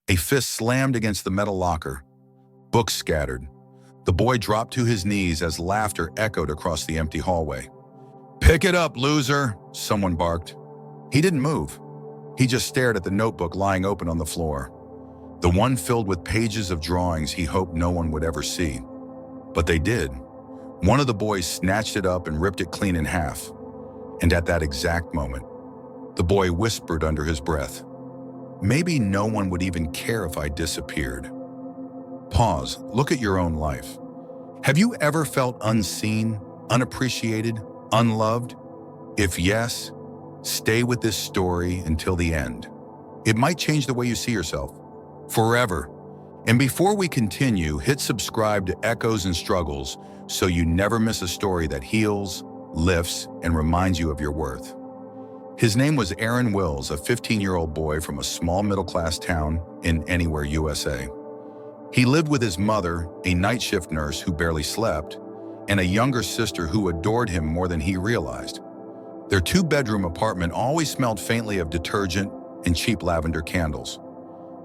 A fist slammed against the metal locker. Books scattered. The boy dropped to his knees as laughter echoed across the empty hallway. "Pick it up, loser," someone barked. He didn't move. He just stared at the notebook lying open on the floor, the one filled with pages of drawings he hoped no one would ever see. But they did. One of the boys snatched it up and ripped it clean in half. And at that exact moment, the boy whispered under his breath, "Maybe no one would even care if I disappeared." Pause. Look at your own life. Have you ever felt unseen, unappreciated, unloved? If yes, stay with this story until the end. It might change the way you see yourself forever. And before we continue, hit subscribe to Echoes and Struggles so you never miss a story that heals, lifts, and reminds you of your worth. His name was Aaron Wills, a 15-year-old boy from a small middle-class town in Anywhere, USA. He lived with his mother, a night shift nurse who barely slept, and a younger sister who adored him more than he realized. Their two-bedroom apartment always smelled faintly of detergent and cheap lavender candles,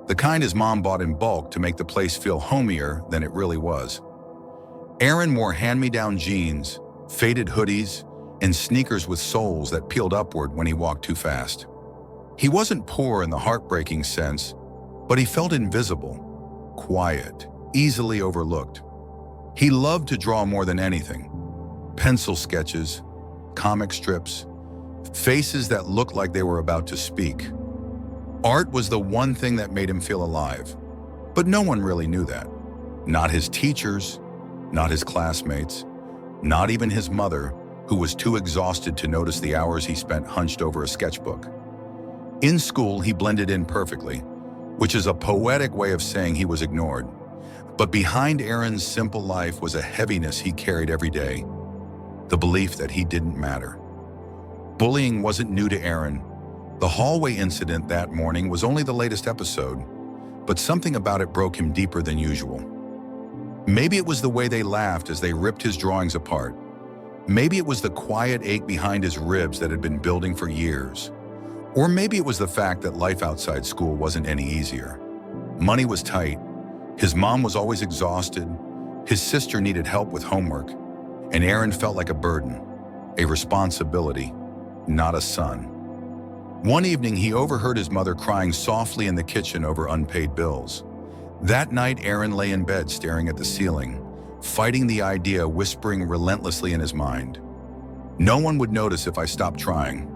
the kind his mom bought in bulk to make the place feel homier than it really was. Aaron wore hand-me-down jeans, faded hoodies, and sneakers with soles that peeled upward when he walked too fast. He wasn't poor in the heartbreaking sense, but he felt invisible, quiet, easily overlooked. He loved to draw more than anything. Pencil sketches, comic strips, faces that looked like they were about to speak. Art was the one thing that made him feel alive, but no one really knew that. Not his teachers, not his classmates, not even his mother, who was too exhausted to notice the hours he spent hunched over a sketchbook. In school, he blended in perfectly, which is a poetic way of saying he was ignored. But behind Aaron's simple life was a heaviness he carried every day, the belief that he didn't matter. Bullying wasn't new to Aaron. The hallway incident that morning was only the latest episode, but something about it broke him deeper than usual. Maybe it was the way they laughed as they ripped his drawings apart. Maybe it was the quiet ache behind his ribs that had been building for years. Or maybe it was the fact that life outside school wasn't any easier. Money was tight. His mom was always exhausted. His sister needed help with homework. And Aaron felt like a burden, a responsibility, not a son. One evening, he overheard his mother crying softly in the kitchen over unpaid bills. That night, Aaron lay in bed staring at the ceiling, fighting the idea whispering relentlessly in his mind. No one would notice if I stopped trying.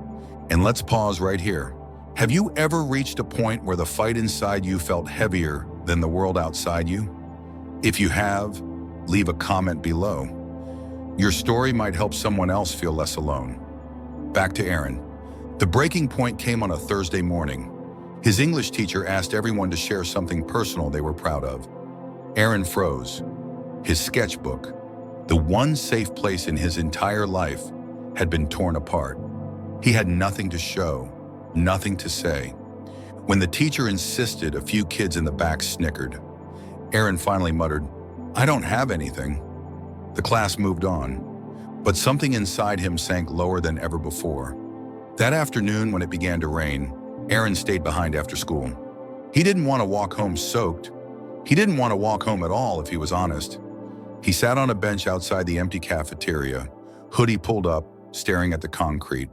And let's pause right here. Have you ever reached a point where the fight inside you felt heavier than the world outside you? If you have, leave a comment below. Your story might help someone else feel less alone. Back to Aaron. The breaking point came on a Thursday morning. His English teacher asked everyone to share something personal they were proud of. Aaron froze. His sketchbook, the one safe place in his entire life, had been torn apart. He had nothing to show, nothing to say. When the teacher insisted, a few kids in the back snickered. Aaron finally muttered, "I don't have anything." The class moved on, but something inside him sank lower than ever before. That afternoon, when it began to rain, Aaron stayed behind after school. He didn't want to walk home soaked. He didn't want to walk home at all, if he was honest. He sat on a bench outside the empty cafeteria, hoodie pulled up, staring at the concrete.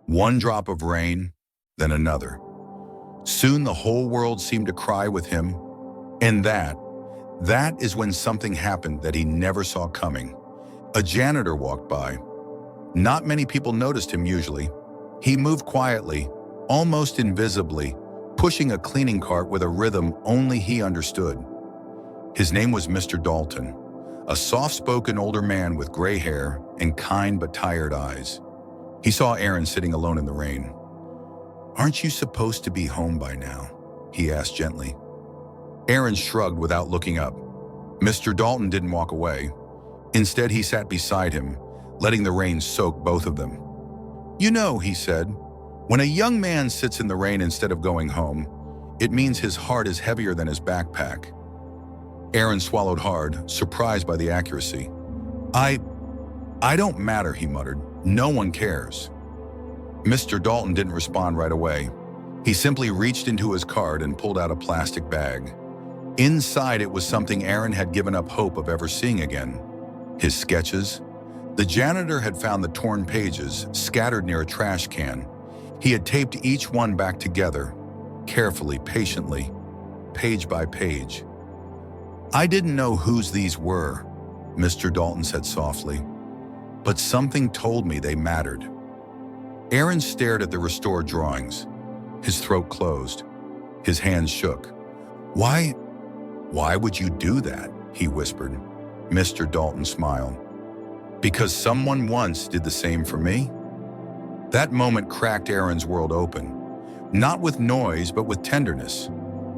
One drop of rain, then another. Soon the whole world seemed to cry with him. And that is when something happened that he never saw coming. A janitor walked by. Not many people noticed him usually. He moved quietly, almost invisibly, pushing a cleaning cart with a rhythm only he understood. His name was Mr. Dalton, a soft-spoken older man with gray hair and kind but tired eyes. He saw Aaron sitting alone in the rain. "Aren't you supposed to be home by now?" he asked gently. Aaron shrugged without looking up. Mr. Dalton didn't walk away. Instead, he sat beside him, letting the rain soak both of them. "You know," he said, "when a young man sits in the rain instead of going home, it means his heart is heavier than his backpack." Aaron swallowed hard, surprised by the accuracy. I don't matter," he muttered. "No one cares." Mr. Dalton didn't respond right away. He simply reached into his cart and pulled out a plastic bag. Inside it was something Aaron had given up hope of ever seeing again. His sketches. The janitor had found the torn pages scattered near a trash can. He had taped each one back together, carefully, patiently, page by page. "I didn't know whose these were," Mr. Dalton said softly, "but something told me they mattered." Aaron stared at the restored drawings. His throat closed. His hands shook. Why would you do that?" he whispered. Mr. Dalton smiled. "Because someone once did the same for me." That moment cracked Aaron's world open, not with noise, but with tenderness.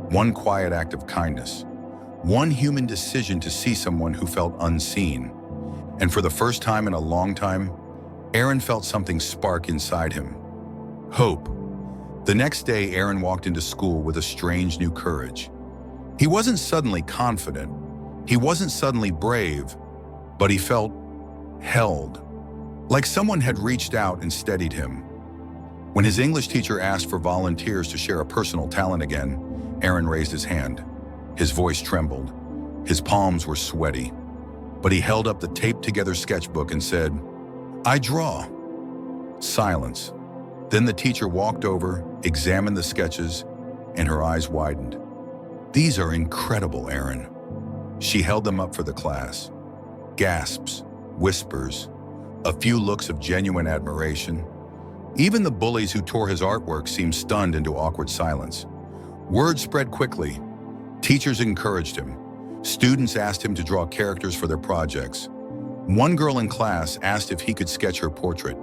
One quiet act of kindness. One human decision to see someone who felt unseen. And for the first time in a long time, Aaron felt something spark inside him. Hope. The next day, Aaron walked into school with a strange new courage. He wasn't suddenly confident. He wasn't suddenly brave, but he felt held, like someone had reached out and steadied him. When his English teacher asked for volunteers to share a personal talent again, Aaron raised his hand. His voice trembled. His palms were sweaty. But he held up the taped-together sketchbook and said, "I draw." Silence. Then the teacher walked over, examined the sketches, and her eyes widened. "These are incredible, Aaron." She held them up for the class. Gasps, whispers, a few looks of genuine admiration. Even the bullies who tore his artwork seemed stunned into awkward silence. Word spread quickly. Teachers encouraged him. Students asked him to draw characters for their projects. One girl in class asked if he could sketch her portrait.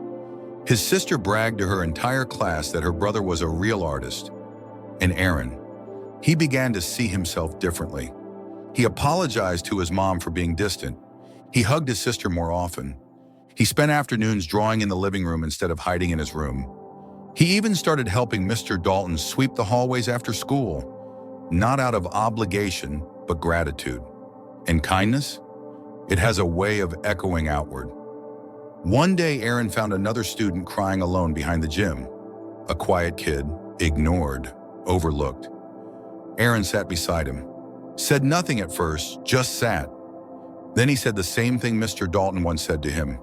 His sister bragged to her entire class that her brother was a real artist. And Aaron, he began to see himself differently. He apologized to his mom for being distant. He hugged his sister more often. He spent afternoons drawing in the living room instead of hiding in his room. He even started helping Mr. Dalton sweep the hallways after school, not out of obligation, but gratitude. And kindness? It has a way of echoing outward. One day, Aaron found another student crying alone behind the gym. A quiet kid, ignored, overlooked. Aaron sat beside him. Said nothing at first, just sat. Then he said the same thing Mr. Dalton once said to him.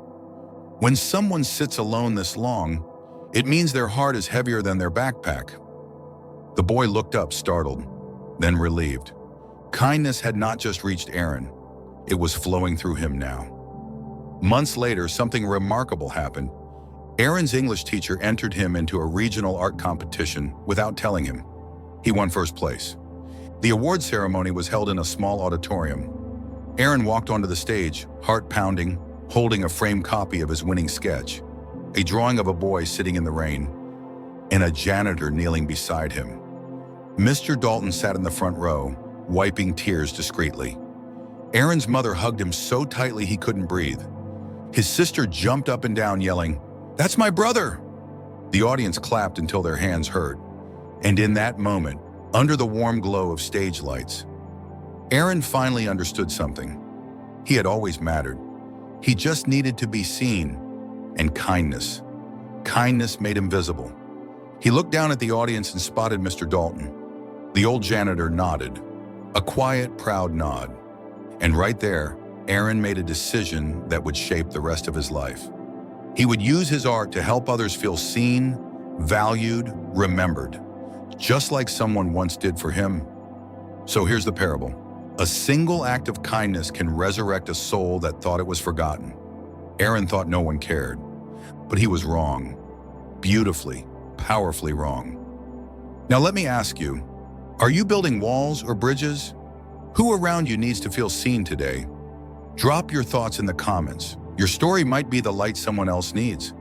"When someone sits alone this long, it means their heart is heavier than their backpack." The boy looked up, startled, then relieved. Kindness had not just reached Aaron. It was flowing through him now. Months later, something remarkable happened. Aaron's English teacher entered him into a regional art competition without telling him. He won first place. The award ceremony was held in a small auditorium. Aaron walked onto the stage, heart pounding, holding a framed copy of his winning sketch, a drawing of a boy sitting in the rain, and a janitor kneeling beside him. Mr. Dalton sat in the front row, wiping tears discreetly. Aaron's mother hugged him so tightly he couldn't breathe. His sister jumped up and down, yelling, "That's my brother!" The audience clapped until their hands hurt. And in that moment, under the warm glow of stage lights, Aaron finally understood something. He had always mattered. He just needed to be seen. And kindness. Kindness made him visible. He looked down at the audience and spotted Mr. Dalton. The old janitor nodded. A quiet, proud nod. And right there, Aaron made a decision that would shape the rest of his life. He would use his art to help others feel seen, valued, remembered, just like someone once did for him. So here's the parable. A single act of kindness can resurrect a soul that thought it was forgotten. Aaron thought no one cared, but he was wrong. Beautifully, powerfully wrong. Now let me ask you, are you building walls or bridges? Who around you needs to feel seen today? Drop your thoughts in the comments. Your story might be the light someone else needs.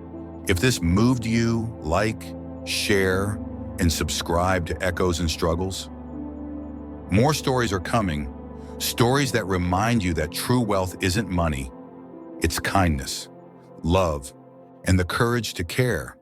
If this moved you, like, share, and subscribe to Echoes and Struggles. More stories are coming, stories that remind you that true wealth isn't money. It's kindness, love, and the courage to care.